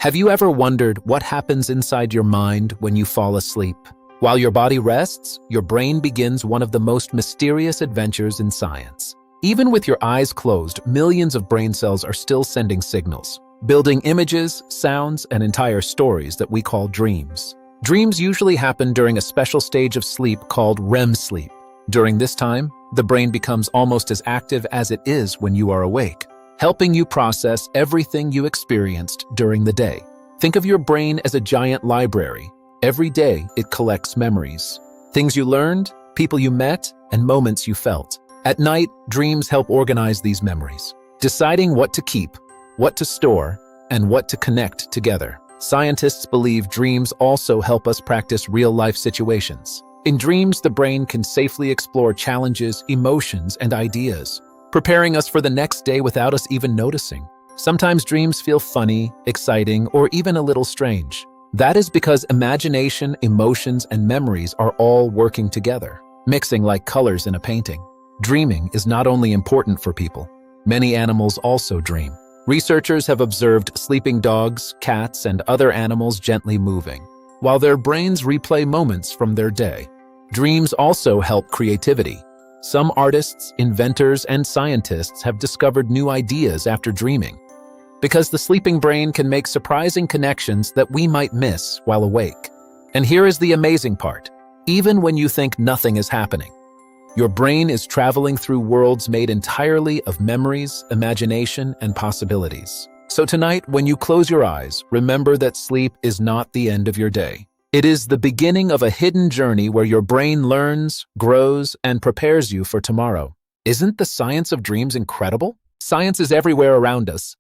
Have you ever wondered what happens inside your mind when you fall asleep? While your body rests, your brain begins one of the most mysterious adventures in science. Even with your eyes closed, millions of brain cells are still sending signals, building images, sounds, and entire stories that we call dreams. Dreams usually happen during a special stage of sleep called REM sleep. During this time, the brain becomes almost as active as it is when you are awake, helping you process everything you experienced during the day. Think of your brain as a giant library. Every day, it collects memories, things you learned, people you met, and moments you felt. At night, dreams help organize these memories, deciding what to keep, what to store, and what to connect together. Scientists believe dreams also help us practice real-life situations. In dreams, the brain can safely explore challenges, emotions, and ideas, preparing us for the next day without us even noticing. Sometimes dreams feel funny, exciting, or even a little strange. That is because imagination, emotions, and memories are all working together, mixing like colors in a painting. Dreaming is not only important for people. Many animals also dream. Researchers have observed sleeping dogs, cats, and other animals gently moving, while their brains replay moments from their day. Dreams also help creativity. Some artists, inventors, and scientists have discovered new ideas after dreaming, because the sleeping brain can make surprising connections that we might miss while awake. And here is the amazing part. Even when you think nothing is happening, your brain is traveling through worlds made entirely of memories, imagination, and possibilities. So tonight, when you close your eyes, remember that sleep is not the end of your day. It is the beginning of a hidden journey where your brain learns, grows, and prepares you for tomorrow. Isn't the science of dreams incredible? Science is everywhere around us,